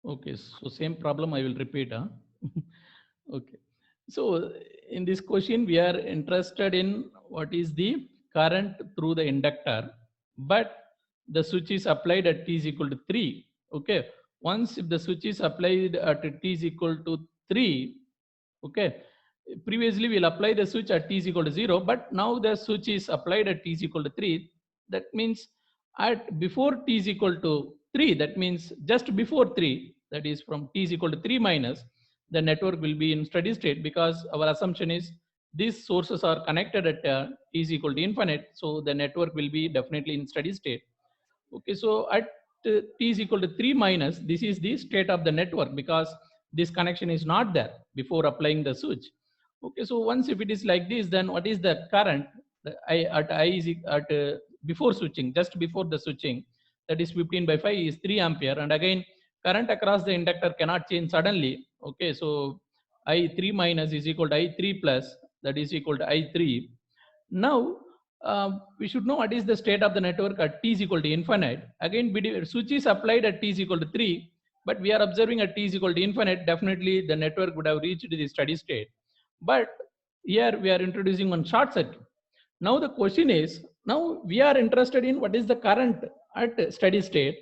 Okay, so same problem I will repeat. Huh? Okay, so in this question we are interested in what is the current through the inductor, but the switch is applied at t is equal to 3. Okay, once if the switch is applied at t is equal to 3, okay, previously we'll apply the switch at t is equal to 0, but now the switch is applied at t is equal to 3. That means at before t is equal to 3, that means just before 3, that is from t is equal to 3 minus, the network will be in steady state, because our assumption is these sources are connected at t is equal to infinite, so the network will be definitely in steady state. Okay, so at t is equal to 3 minus, this is the state of the network, because this connection is not there before applying the switch. Okay, so once if it is like this, then what is the current? I is at before switching, just before the switching, that is 15 by 5 is 3 ampere, and again current across the inductor cannot change suddenly. Okay, so I3 minus is equal to I3 plus, that is equal to I3. Now we should know what is the state of the network at t is equal to infinite. Again, switch is applied at t is equal to 3, but we are observing at t is equal to infinite. Definitely the network would have reached the steady state. But here we are introducing one short circuit. Now the question is, now we are interested in what is the current at steady state.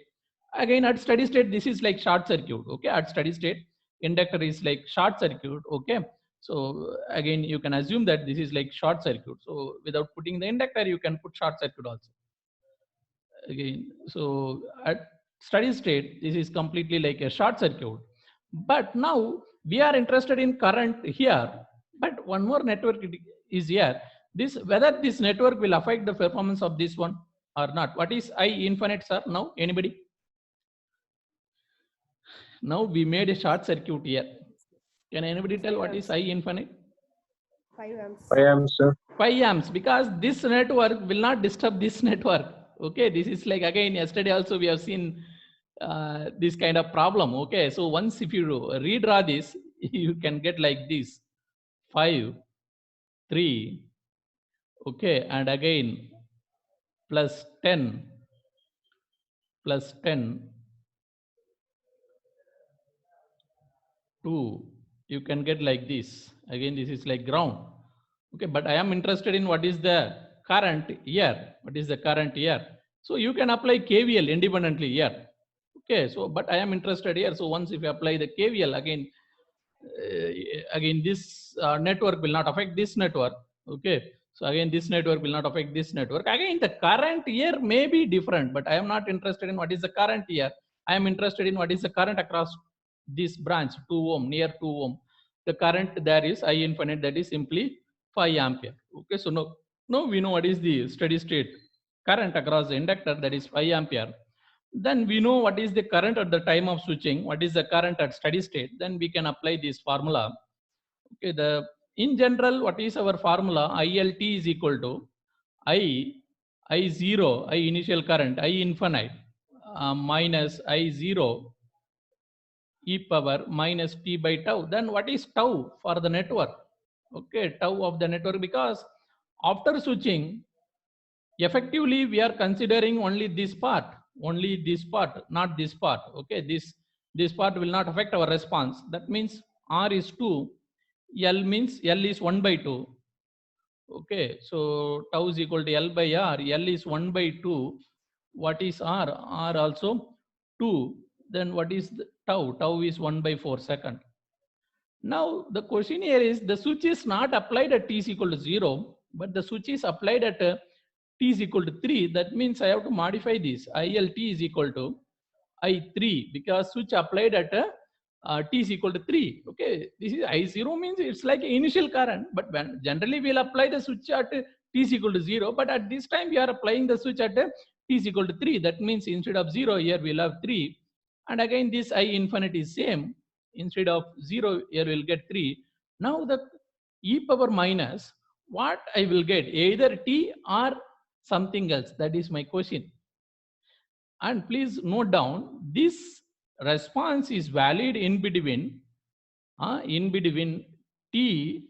Again, at steady state, this is like short circuit. Okay, at steady state, inductor is like short circuit. Okay, so again, you can assume that this is like short circuit. So without putting the inductor, you can put short circuit also. Again, so at steady state, this is completely like a short circuit. But now we are interested in current here. But one more network is here. This, whether this network will affect the performance of this one or not. What is I infinite, sir? Now, anybody? Now we made a short circuit here. Can anybody tell 5 what is amps. I infinite? 5 amps. 5 amps, sir. 5 amps, because this network will not disturb this network. Okay, this is like, again, yesterday also we have seen this kind of problem. Okay, so once if you redraw this, you can get like this 5, 3, okay, and again plus 10, plus 10, 2, you can get like this. Again, this is like ground. Okay, but I am interested in what is the current here. What is the current here? So you can apply KVL independently here. Okay, so but I am interested here. So once if you apply the KVL again this network will not affect this network. Okay, so again this network will not affect this network. Again the current here may be different, but I am not interested in what is the current here. I am interested in what is the current across this branch 2 ohm, near 2 ohm. The current there is I infinite, that is simply 5 ampere. Okay, so now we know what is the steady state current across the inductor, that is 5 ampere. Then we know what is the current at the time of switching, what is the current at steady state. Then we can apply this formula. Okay, the in general, what is our formula? ILT is equal to I0, I initial current, I infinite minus I0 e power minus t by tau. Then what is tau for the network? Okay, tau of the network, because after switching, effectively we are considering only this part, not this part. Okay, this part will not affect our response. That means R is 2, L means L is 1 by 2. Okay, so tau is equal to L by R, L is 1 by 2. What is R? R also 2. Then what is the tau? Tau is 1 by 4 second. Now the question here is, the switch is not applied at t is equal to 0, but the switch is applied at t is equal to 3. That means I have to modify this. ILT is equal to I3, because switch applied at t is equal to 3. Okay, this is I0 means it's like initial current, but when generally we'll apply the switch at t is equal to 0, but at this time we are applying the switch at t is equal to 3. That means instead of 0 here we'll have 3, and again this I infinite is same. Instead of 0 here we'll get 3. Now the e power minus, what I will get, either t or something else. That is my question. And please note down, this response is valid in between t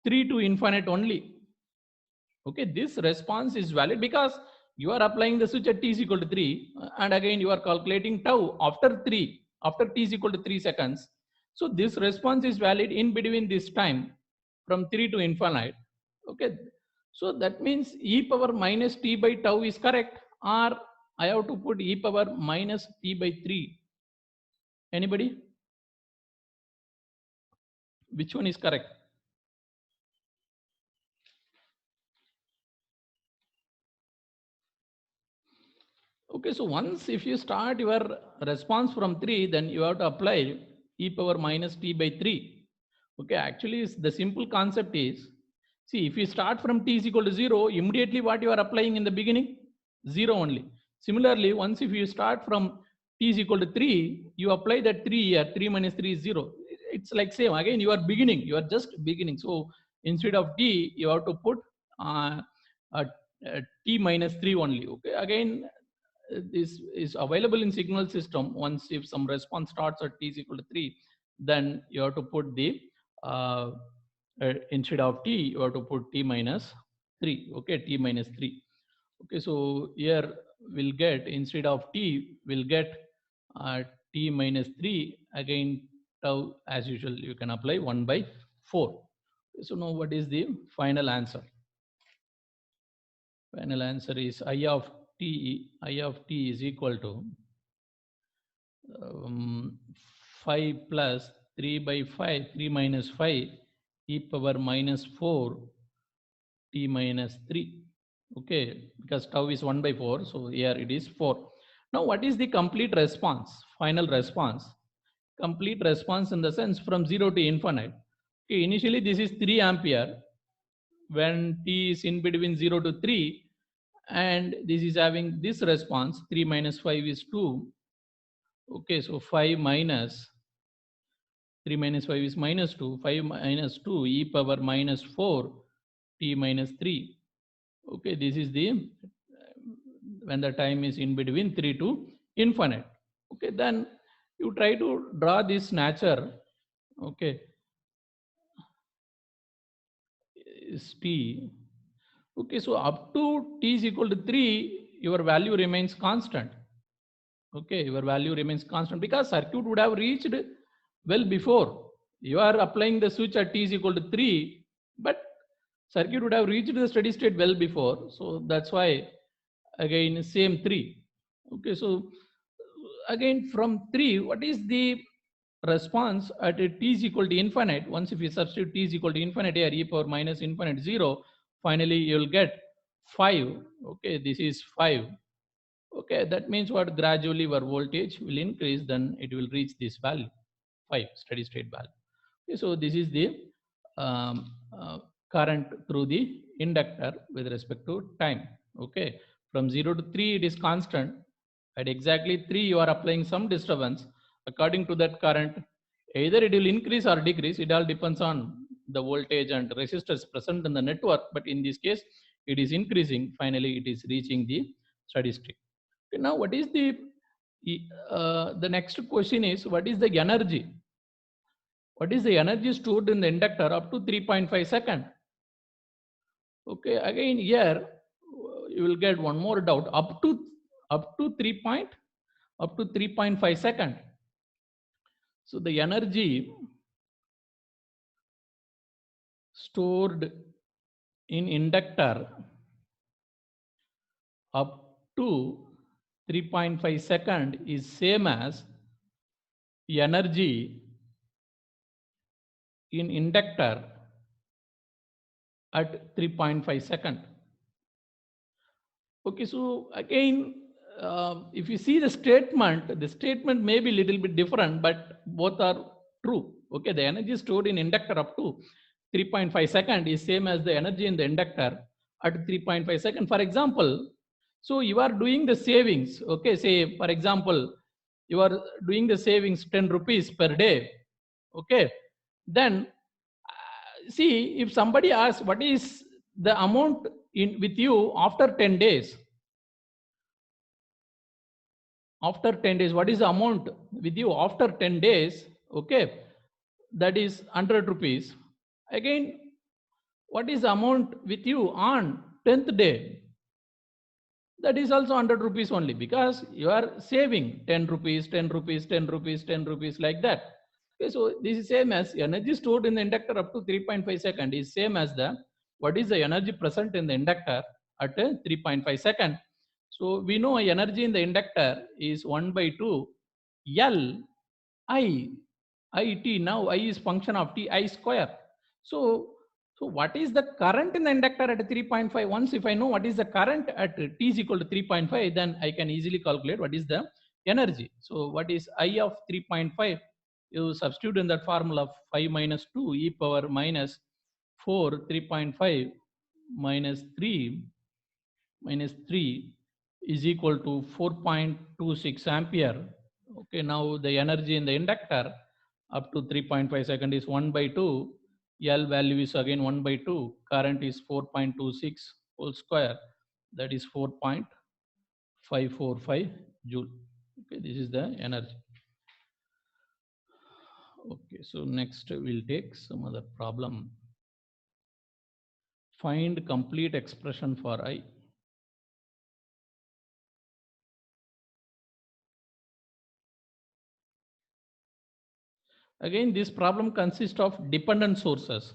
3 to infinite only. Okay, this response is valid because you are applying the switch at t is equal to 3, and again you are calculating tau after 3. after t is equal to 3 seconds. So this response is valid in between this time from 3 to infinite. Okay. So that means e power minus t by tau is correct, or I have to put e power minus t by 3. Anybody? Which one is correct? Okay, so once if you start your response from 3, then you have to apply e power minus t by 3. Okay, actually the simple concept is, see, if you start from t is equal to 0, immediately what you are applying in the beginning? 0 only. Similarly, once if you start from t is equal to 3, you apply that 3 here, 3 minus 3 is 0. It's like same, again you are beginning, you are just beginning. So instead of t, you have to put uh, t minus 3 only. Okay, again this is available in signal system. Once if some response starts at t is equal to 3, then you have to put the instead of t, you have to put t minus 3. Okay, t minus 3. Okay, so here we'll get, instead of t, we'll get t minus 3. Again, tau as usual, you can apply 1 by 4. So now what is the final answer? Final answer is I of t is equal to 5 plus 3 by 5, 3 minus 5 e power minus 4 t minus 3. Okay, because tau is 1 by 4, so here it is 4. Now what is the complete response, final response? Complete response in the sense from 0 to infinite. Okay, initially this is 3 ampere when t is in between 0 to 3, and this is having this response. 3 minus 5 is 2. Okay, so 5 minus 3 minus 5 is minus 2. 5 minus 2 e power minus 4 t minus 3. Okay, this is the when the time is in between 3 to infinite. Okay, then you try to draw this nature. Okay, is t. Okay, so up to t is equal to 3, your value remains constant. Okay, your value remains constant because circuit would have reached well before. You are applying the switch at t is equal to 3, but circuit would have reached the steady state well before. So that's why again same 3. Okay, so again from 3, what is the response at t is equal to infinite? Once if you substitute t is equal to infinite here, e power minus infinite 0, finally you will get 5. Okay, this is 5. Okay, that means what, gradually your voltage will increase, then it will reach this value, 5, steady state value. Okay, so this is the current through the inductor with respect to time. Okay, from 0 to 3 it is constant. At exactly 3 you are applying some disturbance. According to that current, either it will increase or decrease. It all depends on the voltage and resistors present in the network. But in this case, it is increasing. Finally, it is reaching the steady state. Okay, now, what is the next question is, what is the energy? What is the energy stored in the inductor up to 3.5 seconds? Okay, again here you will get one more doubt, up to 3.5 seconds. So the energy stored in inductor up to 3.5 seconds is same as energy in inductor at 3.5 seconds. Okay, so again, if you see the statement may be a little bit different, but both are true. Okay, the energy stored in inductor up to 3.5 seconds is same as the energy in the inductor at 3.5 seconds. For example, so you are doing the savings. Okay, say for example, you are doing the savings 10 rupees per day. Okay, then see, if somebody asks what is the amount in with you after 10 days, what is the amount with you after 10 days? Okay, that is 100 rupees. Again, what is the amount with you on 10th day? that is also 100 rupees only, because you are saving 10 rupees, 10 rupees, 10 rupees, 10 rupees, like that. Okay, so this is same as energy stored in the inductor up to 3.5 second is same as the what is the energy present in the inductor at 3.5 second. So we know energy in the inductor is 1 by 2 L I t. Now I is function of t I square. So what is the current in the inductor at 3.5? Once if I know what is the current at t is equal to 3.5, then I can easily calculate what is the energy. So what is I of 3.5? You substitute in that formula of 5 minus 2 e power minus 4, 3.5 minus 3 is equal to 4.26 ampere. Okay, now the energy in the inductor up to 3.5 second is 1 by 2. L value is again 1 by 2. Current is 4.26 whole square. That is 4.545 joule. Okay, this is the energy. Okay, so next we'll take some other problem. Find complete expression for I. Again, this problem consists of dependent sources.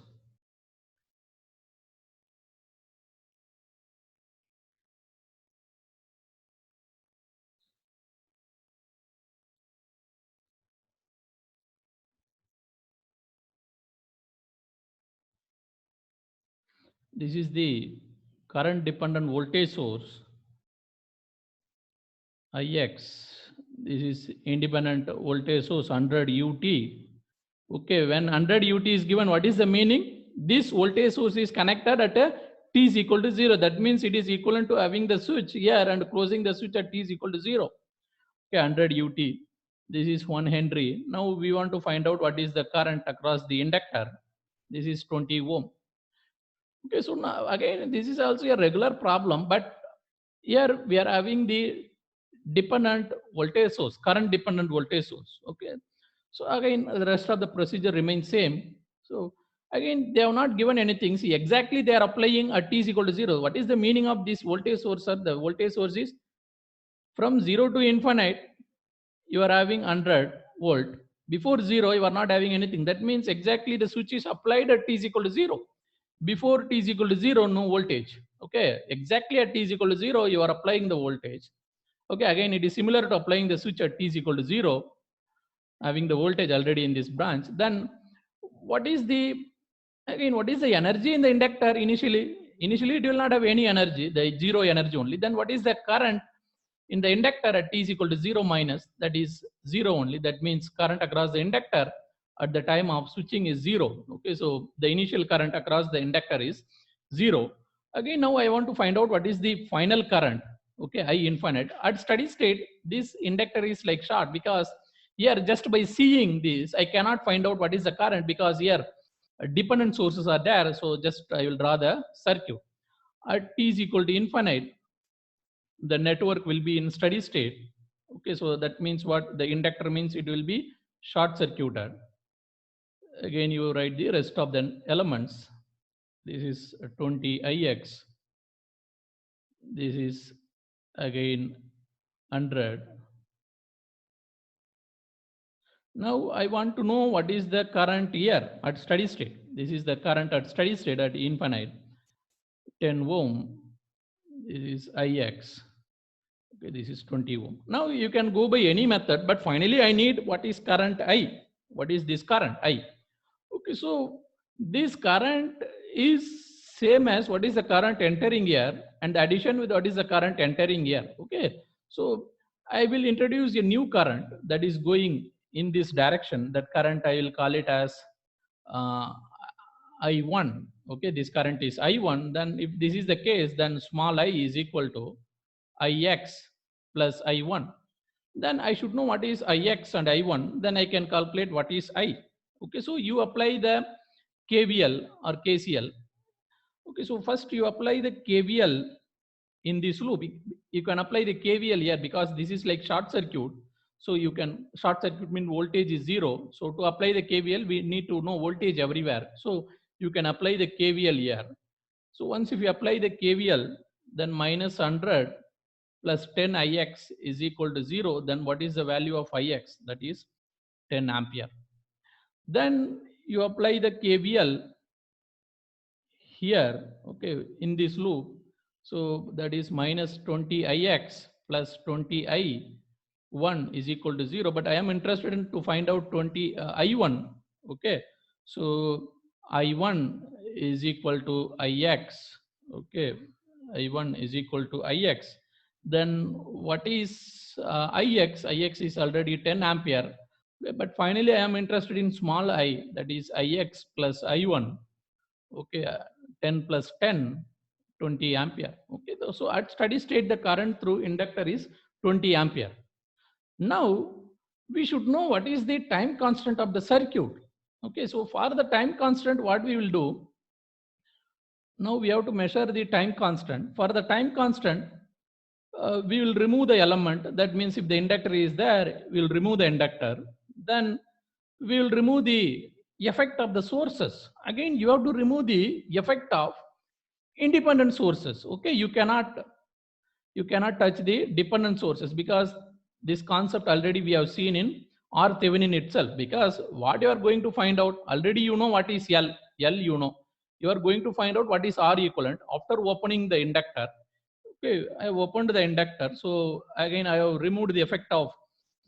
This is the current dependent voltage source Ix. This is independent voltage source 100 ut. Okay, when 100 ut is given, what is the meaning? This voltage source is connected at a t is equal to 0. That means it is equivalent to having the switch here and closing the switch at t is equal to 0. Okay, 100 ut. This is 1 Henry. Now we want to find out what is the current across the inductor. This is 20 ohm. Okay, so now again, this is also a regular problem, but here we are having the dependent voltage source, current dependent voltage source. Okay, so again, the rest of the procedure remains same. So again, they have not given anything. See, exactly they are applying a t is equal to 0. What is the meaning of this voltage source? Sir? The voltage source is from 0 to infinite, you are having 100 volt. Before 0, you are not having anything. That means exactly the switch is applied at t is equal to 0. Before t is equal to 0, no voltage. Okay, exactly at t is equal to 0, you are applying the voltage. Okay, again, it is similar to applying the switch at t is equal to 0, having the voltage already in this branch. Then what is the, again, what is the energy in the inductor initially? Initially, it will not have any energy, the 0 energy only. Then what is the current in the inductor at t is equal to 0 minus, that is 0 only. That means current across the inductor at the time of switching is 0. Okay, so the initial current across the inductor is 0. Again, now I want to find out what is the final current. Okay, I infinite. At steady state, this inductor is like short, because here just by seeing this, I cannot find out what is the current, because here dependent sources are there. So just I will draw the circuit. At t is equal to infinite, the network will be in steady state. Okay, so that means what? The inductor means it will be short circuited. Again, you write the rest of the elements. This is 20 Ix. This is again 100. Now I want to know what is the current here at steady state. This is the current at steady state at infinite. 10 ohm. This is Ix. Okay, this is 20 ohm. Now you can go by any method, but finally I need what is current I. What is this current I? Okay, so this current is same as what is the current entering here, and addition with what is the current entering here. Okay, so I will introduce a new current that is going in this direction. That current I will call it as I1. Okay, this current is I1. Then if this is the case, then small I is equal to Ix plus I1. Then I should know what is Ix and I1. Then I can calculate what is I. Okay, so you apply the KVL or KCL. Okay, so first you apply the KVL in this loop. You can apply the KVL here, because this is like short circuit. So you can, short circuit means voltage is 0. So to apply the KVL, we need to know voltage everywhere. So you can apply the KVL here. So once if you apply the KVL, then minus 100 plus 10 ix is equal to 0, then what is the value of ix? That is 10 ampere. Then you apply the KVL here, okay, in this loop. So that is minus 20 ix plus 20 I1 is equal to 0. But I am interested in to find out 20 I1. Okay, so I1 is equal to Ix. Okay, I1 is equal to Ix. Then what is Ix? Ix is already 10 ampere. But finally, I am interested in small I, that is Ix plus I1. Okay, 10 plus 10, 20 ampere. Okay, so at steady state, the current through inductor is 20 ampere. Now, we should know what is the time constant of the circuit. Okay, so for the time constant, what we will do, now we have to measure the time constant. For the time constant, we will remove the element. That means if the inductor is there, we will remove the inductor. Then we will remove the effect of the sources. Again, you have to remove the effect of independent sources. Okay, you cannot touch the dependent sources, because this concept already we have seen in R Thevenin itself. Because what you are going to find out, already you know what is L you know. You are going to find out what is R equivalent after opening the inductor. Okay, I have opened the inductor. So again, I have removed the effect of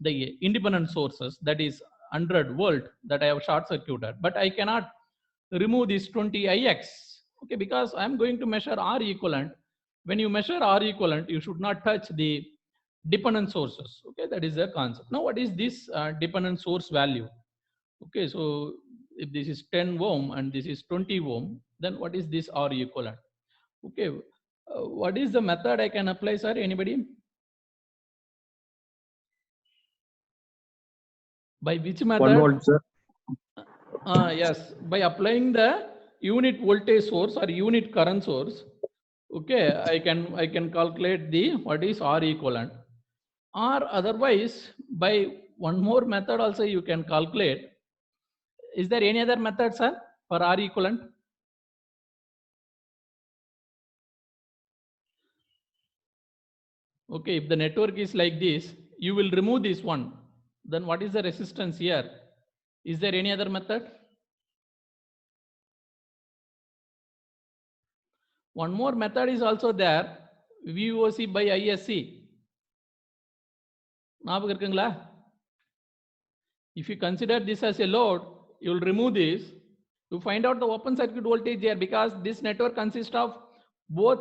the independent sources, that is 100 volt that I have short circuited. But I cannot remove this 20 Ix. Okay, because I am going to measure R equivalent. When you measure R equivalent, you should not touch the dependent sources. Okay, that is the concept. Now, what is this dependent source value? Okay, so if this is 10 ohm and this is 20 ohm, then what is this R equivalent? Okay, what is the method I can apply, sir? Anybody? By which method? 1 volt, sir. Yes, by applying the unit voltage source or unit current source. Okay, I can calculate the what is R equivalent. Or otherwise, by one more method also you can calculate. Is there any other method, sir, for R equivalent? Okay, if the network is like this, you will remove this one. Then what is the resistance here? Is there any other method? One more method is also there, VOC by ISC. If you consider this as a load, you will remove this. You find out the open circuit voltage here, because this network consists of both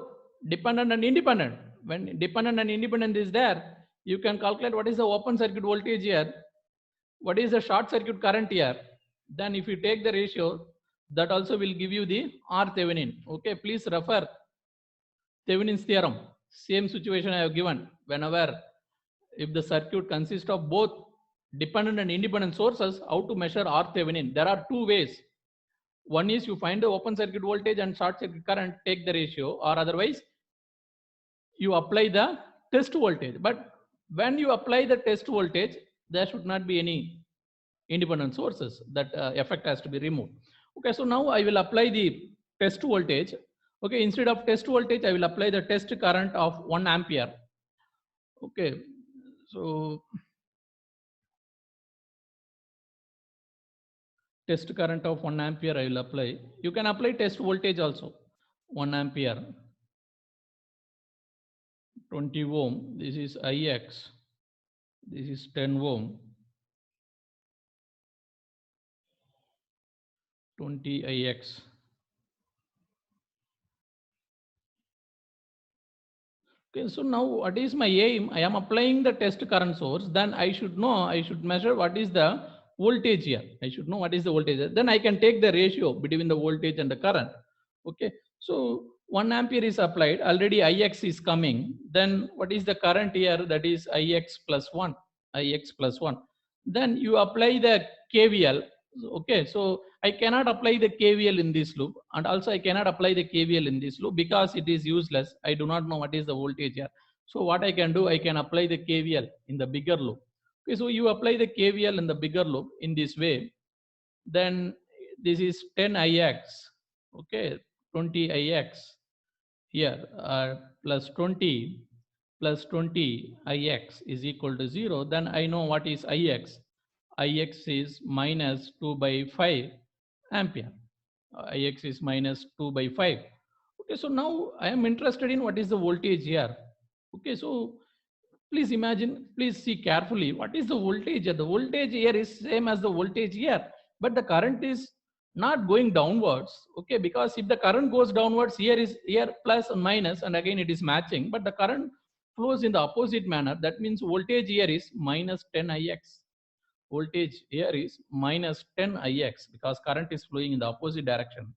dependent and independent. When dependent and independent is there, you can calculate what is the open circuit voltage here, what is the short circuit current here. Then if you take the ratio, that also will give you the R Thevenin. Okay, please refer Thevenin's theorem. Same situation I have given. Whenever if the circuit consists of both dependent and independent sources, how to measure R Thevenin? There are two ways. One is you find the open circuit voltage and short circuit current, take the ratio, or otherwise you apply the test voltage. But when you apply the test voltage, there should not be any independent sources. That effect has to be removed. Okay, so now I will apply the test voltage. Okay, instead of test voltage, I will apply the test current of 1 ampere. Okay, so test current of 1 ampere I will apply. You can apply test voltage also. 1 ampere, 20 ohm. This is Ix. This is 10 ohm. 20 Ix. Okay, so now what is my aim? I am applying the test current source. Then I should know, I should measure what is the voltage here. I should know what is the voltage. Then I can take the ratio between the voltage and the current. Okay, so 1 ampere is applied. Already Ix is coming. Then what is the current here? That is Ix plus 1. Ix plus 1. Then you apply the KVL. Okay, so I cannot apply the KVL in this loop, and also I cannot apply the KVL in this loop because it is useless. I do not know what is the voltage here. So what I can do, I can apply the KVL in the bigger loop. Okay, so you apply the KVL in the bigger loop in this way. Then this is 10 Ix. Okay, 20 Ix here plus 20. plus 20 Ix is equal to 0, then I know what is Ix. Ix is minus 2 by 5 ampere. Ix is minus 2 by 5. Okay, so now I am interested in what is the voltage here. Okay, so please imagine, please see carefully what is the voltage here. The voltage here is same as the voltage here, but the current is not going downwards. Okay, because if the current goes downwards, here plus and minus, and again it is matching, but the current flows in the opposite manner. That means voltage here is minus 10 Ix. Voltage here is minus 10 Ix because current is flowing in the opposite direction.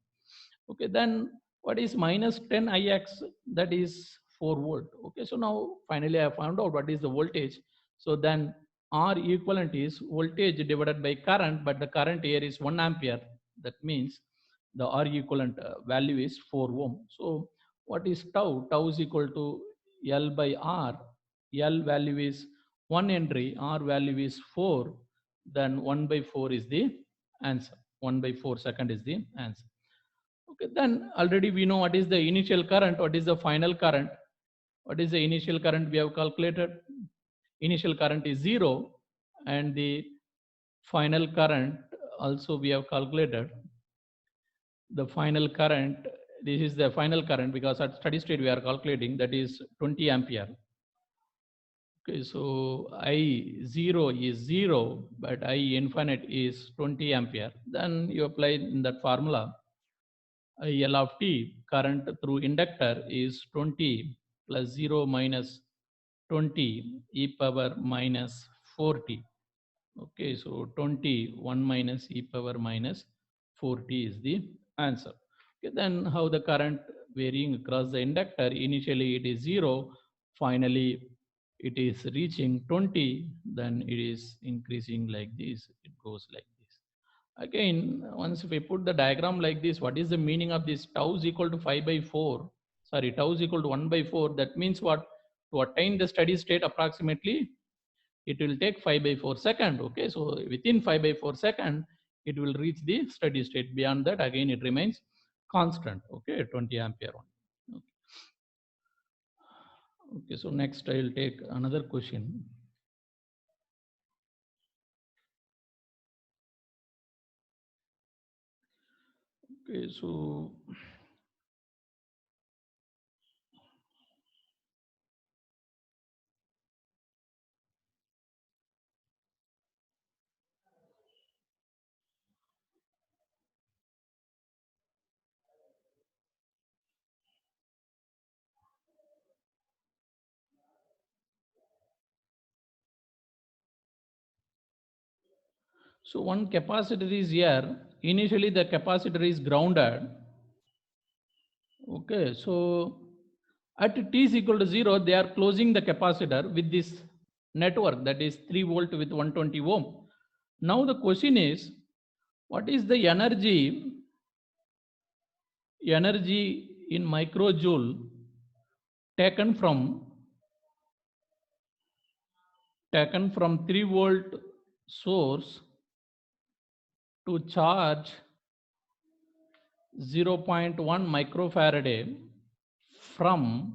Okay, then what is minus 10 Ix? That is 4 volt. Okay, so now finally I found out what is the voltage. So then R equivalent is voltage divided by current, but the current here is 1 ampere. That means the R equivalent value is 4 ohm. So what is tau? Tau is equal to L by R. L value is 1 Henry, R value is 4. Then 1 by 4 is the answer. 1 by 4 second is the answer. Okay, then already we know what is the initial current, what is the final current. What is the initial current we have calculated? Initial current is 0, and the final current also we have calculated. The final current, this is the final current because at steady state we are calculating, that is 20 ampere. Okay, so I0 is 0, but I infinite is 20 ampere. Then you apply in that formula. L of t, current through inductor, is 20 plus 0 minus 20 e power minus 4t. Okay, so 20, 1 minus e power minus 4t is the answer. Okay, then how the current varying across the inductor? Initially it is 0, finally it is reaching 20, then it is increasing like this, it goes like this. Again, once we put the diagram like this, what is the meaning of this? Tau is equal to 5 by 4. Sorry, tau is equal to 1 by 4. That means what? To attain the steady state approximately, it will take 5 by 4 second. Okay, so within 5 by 4 second, it will reach the steady state. Beyond that, again, it remains constant. Okay, 20 ampere one. Okay, so next I will take another question. Okay, so one capacitor is here. Initially, the capacitor is grounded. Okay, so at t is equal to 0, they are closing the capacitor with this network, that is 3 volt with 120 ohm. Now the question is, what is the energy in microjoule taken from 3 volt source to charge 0.1 microfarad from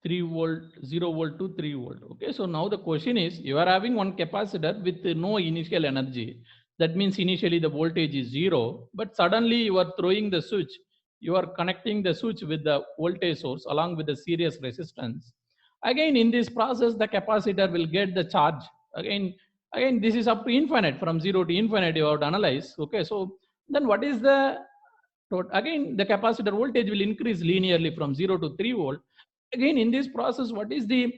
3 volt, 0 volt to 3 volt. Okay, so now the question is, you are having one capacitor with no initial energy. That means initially the voltage is 0, but suddenly you are throwing the switch. You are connecting the switch with the voltage source along with the series resistance. Again, in this process, the capacitor will get the charge. Again, this is up to infinite. From 0 to infinite, you have to analyze. Okay, so then what is the, again, the capacitor voltage will increase linearly from 0 to 3 volt. Again, in this process, what is the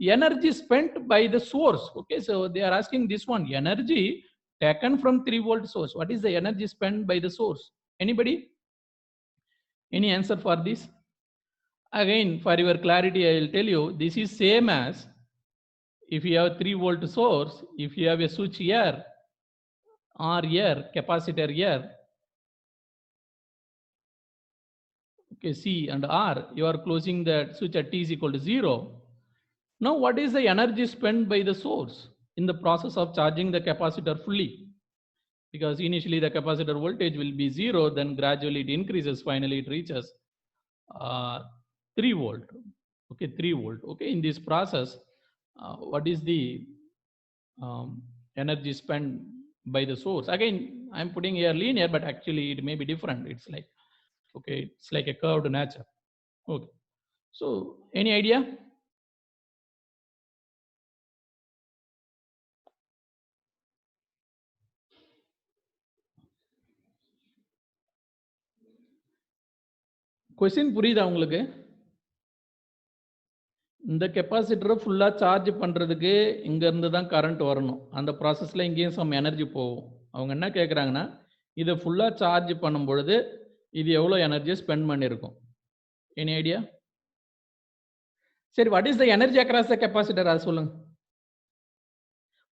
energy spent by the source? Okay, so they are asking this one, energy taken from 3 volt source. What is the energy spent by the source? Anybody? Any answer for this? Again, for your clarity, I will tell you, this is same as if you have 3 volt source, if you have a switch here, or here, capacitor here, okay, C and R, you are closing the switch at t is equal to 0. Now, what is the energy spent by the source in the process of charging the capacitor fully? Because initially the capacitor voltage will be 0, then gradually it increases, finally it reaches 3 volt. Okay, 3 volt. Okay, in this process, what is the energy spent by the source? Again, I'm putting here linear, but actually it may be different. It's like, okay, it's like a curved nature. Okay, so any idea? Question புரியுதா உங்களுக்கு? இந்த கெப்பாசிட்டரை ஃபுல்லா charge பண்றதுக்கு இங்க இருந்து தான் current வரணும். அந்த ப்ராசஸ்ல இங்கேயும் சம் எனர்ஜி போகும். அவங்க என்ன கேட்குறாங்கன்னா, இதை ஃபுல்லா சார்ஜ் பண்ணும் பொழுது இது எவ்வளோ எனர்ஜி ஸ்பெண்ட் பண்ணியிருக்கும்? Any idea? சரி, what is the energy across the capacitor, அது சொல்லுங்க.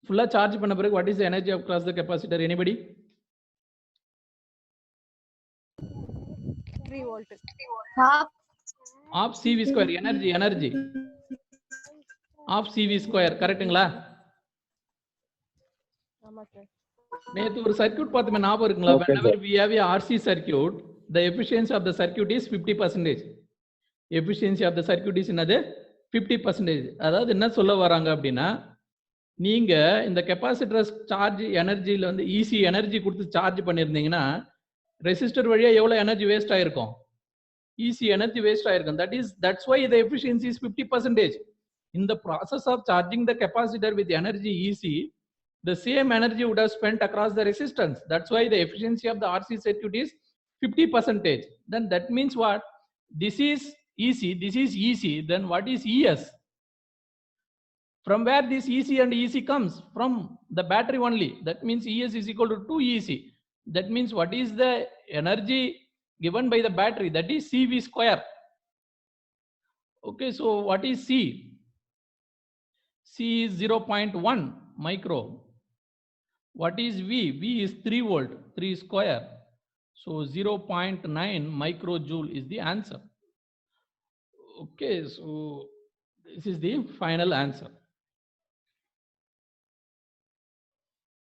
ஃபுல்லா சார்ஜ் பண்ண பிறகு what is the energy across the capacitor? Anybody? 3 volt. Half CV square. Energy half CV square. கரெக்ட்டுங்களா? ஆமா சார். நேத்து ஒரு சர்க்யூட் பார்த்தோமே, ஞாபகம் இருக்குங்களா? Okay, whenever sir. we have a RC circuit, the efficiency of the circuit is 50%. efficiency of the circuit is என்னது? 50%. அதாவது என்ன சொல்ல வராங்க அப்படின்னா, நீங்க இந்த கெப்பாசிட்டர் சார்ஜ் எனர்ஜில வந்து ஈஸி எனர்ஜி கொடுத்து சார்ஜ் பண்ணியிருந்தீங்கன்னா, ரெசிஸ்டர் வழியா எவ்வளவு எனர்ஜி வேஸ்ட் ஆயிருக்கும்? ஈஸி எனர்ஜி வேஸ்ட் ஆயிருக்கும். That's why the efficiency is 50%. In the process of charging the capacitor with energy EC, the same energy would have spent across the resistance. That's why the efficiency of the RC circuit is 50%. Then that means what? This is EC, this is EC. Then what is ES? From where this EC and EC comes? From the battery only. That means ES is equal to 2 EC. That means what is the energy given by the battery? That is CV square. Okay, so what is C? C is 0.1 micro. What is V? V is 3 volt, 3 square. So 0.9 microjoule is the answer. Okay, so this is the final answer.